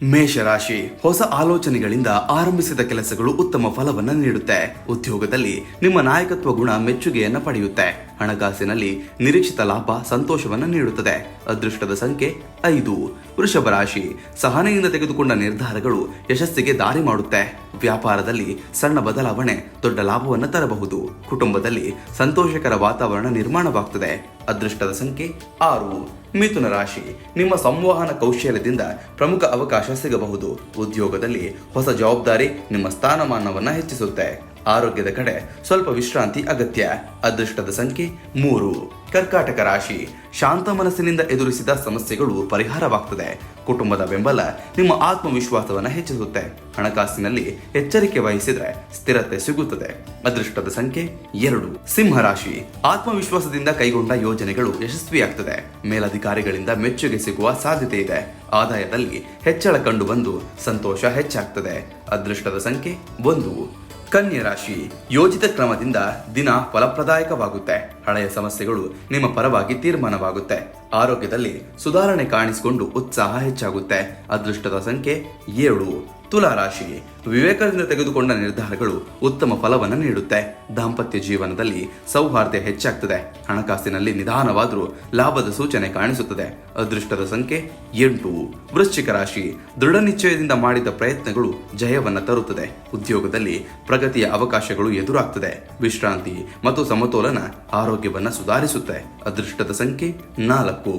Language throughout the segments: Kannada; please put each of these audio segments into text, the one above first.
ಮೇಷರಾಶಿ, ಹೊಸ ಆಲೋಚನೆಗಳಿಂದ ಆರಂಭಿಸಿದ ಕೆಲಸಗಳು ಉತ್ತಮ ಫಲವನ್ನು ನೀಡುತ್ತೆ. ಉದ್ಯೋಗದಲ್ಲಿ ನಿಮ್ಮ ನಾಯಕತ್ವ ಗುಣ ಮೆಚ್ಚುಗೆಯನ್ನ ಪಡೆಯುತ್ತೆ. ಹಣಕಾಸಿನಲ್ಲಿ ನಿರೀಕ್ಷಿತ ಲಾಭ ಸಂತೋಷವನ್ನು ನೀಡುತ್ತದೆ. ಅದೃಷ್ಟದ ಸಂಖ್ಯೆ 5. ವೃಷಭ ರಾಶಿ, ಸಹನೆಯಿಂದ ತೆಗೆದುಕೊಂಡ ನಿರ್ಧಾರಗಳು ಯಶಸ್ಸಿಗೆ ದಾರಿ ಮಾಡುತ್ತೆ. ವ್ಯಾಪಾರದಲ್ಲಿ ಸಣ್ಣ ಬದಲಾವಣೆ ದೊಡ್ಡ ಲಾಭವನ್ನು ತರಬಹುದು. ಕುಟುಂಬದಲ್ಲಿ ಸಂತೋಷಕರ ವಾತಾವರಣ ನಿರ್ಮಾಣವಾಗುತ್ತದೆ. ಅದೃಷ್ಟದ ಸಂಖ್ಯೆ 6. ಮಿಥುನ ರಾಶಿ, ನಿಮ್ಮ ಸಂವಹನ ಕೌಶಲ್ಯದಿಂದ ಪ್ರಮುಖ ಅವಕಾಶ ಸಿಗಬಹುದು. ಉದ್ಯೋಗದಲ್ಲಿ ಹೊಸ ಜವಾಬ್ದಾರಿ ನಿಮ್ಮ ಸ್ಥಾನಮಾನವನ್ನು ಹೆಚ್ಚಿಸುತ್ತೆ. ಆರೋಗ್ಯದ ಕಡೆ ಸ್ವಲ್ಪ ವಿಶ್ರಾಂತಿ ಅಗತ್ಯ. ಅದೃಷ್ಟದ ಸಂಖ್ಯೆ 3. ಕರ್ಕಾಟಕ ರಾಶಿ, ಶಾಂತ ಮನಸ್ಸಿನಿಂದ ಎದುರಿಸಿದ ಸಮಸ್ಯೆಗಳು ಪರಿಹಾರವಾಗುತ್ತದೆ. ಕುಟುಂಬದ ಬೆಂಬಲ ನಿಮ್ಮ ಆತ್ಮವಿಶ್ವಾಸವನ್ನು ಹೆಚ್ಚಿಸುತ್ತೆ. ಹಣಕಾಸಿನಲ್ಲಿ ಎಚ್ಚರಿಕೆ ವಹಿಸಿದರೆ ಸ್ಥಿರತೆ ಸಿಗುತ್ತದೆ. ಅದೃಷ್ಟದ ಸಂಖ್ಯೆ 2. ಸಿಂಹರಾಶಿ, ಆತ್ಮವಿಶ್ವಾಸದಿಂದ ಕೈಗೊಂಡ ಯೋಜನೆಗಳು ಯಶಸ್ವಿಯಾಗುತ್ತದೆ. ಮೇಲಧಿಕಾರಿಗಳಿಂದ ಮೆಚ್ಚುಗೆ ಸಿಗುವ ಸಾಧ್ಯತೆ ಇದೆ. ಆದಾಯದಲ್ಲಿ ಹೆಚ್ಚಳ ಕಂಡು ಬಂದು ಸಂತೋಷ ಹೆಚ್ಚಾಗ್ತದೆ. ಅದೃಷ್ಟದ ಸಂಖ್ಯೆ 1. ಕನ್ಯಾ ರಾಶಿ, ಯೋಜಿತ ಕ್ರಮದಿಂದ ದಿನ ಫಲಪ್ರದಾಯಕವಾಗುತ್ತೆ. ಹಳೆಯ ಸಮಸ್ಯೆಗಳು ನಿಮ್ಮ ಪರವಾಗಿ ತೀರ್ಮಾನವಾಗುತ್ತೆ. ಆರೋಗ್ಯದಲ್ಲಿ ಸುಧಾರಣೆ ಕಾಣಿಸಿಕೊಂಡು ಉತ್ಸಾಹ ಹೆಚ್ಚಾಗುತ್ತೆ. ಅದೃಷ್ಟದ ಸಂಖ್ಯೆ 7. ತುಲಾ ರಾಶಿ, ವಿವೇಕದಿಂದ ತೆಗೆದುಕೊಂಡ ನಿರ್ಧಾರಗಳು ಉತ್ತಮ ಫಲವನ್ನು ನೀಡುತ್ತೆ. ದಾಂಪತ್ಯ ಜೀವನದಲ್ಲಿ ಸೌಹಾರ್ದ ಹೆಚ್ಚಾಗ್ತದೆ. ಹಣಕಾಸಿನಲ್ಲಿ ನಿಧಾನವಾದರೂ ಲಾಭದ ಸೂಚನೆ ಕಾಣಿಸುತ್ತದೆ. ಅದೃಷ್ಟದ ಸಂಖ್ಯೆ 8. ವೃಶ್ಚಿಕ ರಾಶಿ, ದೃಢ ನಿಶ್ಚಯದಿಂದ ಮಾಡಿದ ಪ್ರಯತ್ನಗಳು ಜಯವನ್ನು ತರುತ್ತದೆ. ಉದ್ಯೋಗದಲ್ಲಿ ಪ್ರಗತಿಯ ಅವಕಾಶಗಳು ಎದುರಾಗ್ತದೆ. ವಿಶ್ರಾಂತಿ ಮತ್ತು ಸಮತೋಲನ ಆರೋಗ್ಯವನ್ನು ಸುಧಾರಿಸುತ್ತೆ. ಅದೃಷ್ಟದ ಸಂಖ್ಯೆ 4.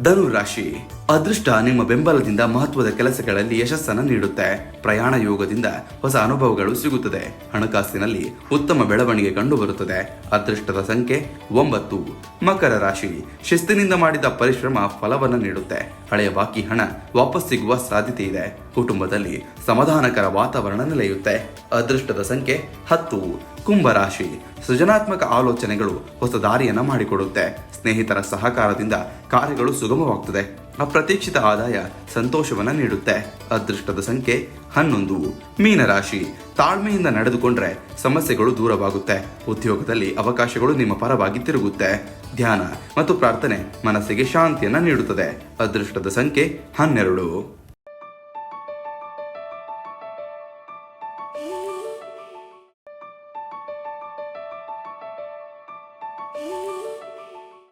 ಧನು ರಾಶಿ, ಅದೃಷ್ಟ ನಿಮ್ಮ ಬೆಂಬಲದಿಂದ ಮಹತ್ವದ ಕೆಲಸಗಳಲ್ಲಿ ಯಶಸ್ಸನ್ನು ನೀಡುತ್ತೆ. ಪ್ರಯಾಣ ಯೋಗದಿಂದ ಹೊಸ ಅನುಭವಗಳು ಸಿಗುತ್ತದೆ. ಹಣಕಾಸಿನಲ್ಲಿ ಉತ್ತಮ ಬೆಳವಣಿಗೆ ಕಂಡುಬರುತ್ತದೆ. ಅದೃಷ್ಟದ ಸಂಖ್ಯೆ 9. ಮಕರ ರಾಶಿ, ಶಿಸ್ತಿನಿಂದ ಮಾಡಿದ ಪರಿಶ್ರಮ ಫಲವನ್ನು ನೀಡುತ್ತೆ. ಹಳೆಯ ಬಾಕಿ ಹಣ ವಾಪಸ್ ಸಿಗುವ ಸಾಧ್ಯತೆ ಇದೆ. ಕುಟುಂಬದಲ್ಲಿ ಸಮಾಧಾನಕರ ವಾತಾವರಣ ನೆಲೆಯುತ್ತೆ. ಅದೃಷ್ಟದ ಸಂಖ್ಯೆ 10. ಕುಂಭರಾಶಿ, ಸೃಜನಾತ್ಮಕ ಆಲೋಚನೆಗಳು ಹೊಸ ದಾರಿಯನ್ನ ಮಾಡಿಕೊಡುತ್ತೆ. ಸ್ನೇಹಿತರ ಸಹಕಾರದಿಂದ ಕಾರ್ಯಗಳು ಸುಗಮವಾಗುತ್ತದೆ. ಅಪ್ರತೀಕ್ಷಿತ ಆದಾಯ ಸಂತೋಷವನ್ನ ನೀಡುತ್ತೆ. ಅದೃಷ್ಟದ ಸಂಖ್ಯೆ 11. ಮೀನರಾಶಿ, ತಾಳ್ಮೆಯಿಂದ ನಡೆದುಕೊಂಡ್ರೆ ಸಮಸ್ಯೆಗಳು ದೂರವಾಗುತ್ತೆ. ಉದ್ಯೋಗದಲ್ಲಿ ಅವಕಾಶಗಳು ನಿಮ್ಮ ಪರವಾಗಿ ತಿರುಗುತ್ತೆ. ಧ್ಯಾನ ಮತ್ತು ಪ್ರಾರ್ಥನೆ ಮನಸ್ಸಿಗೆ ಶಾಂತಿಯನ್ನ ನೀಡುತ್ತದೆ. ಅದೃಷ್ಟದ ಸಂಖ್ಯೆ 12.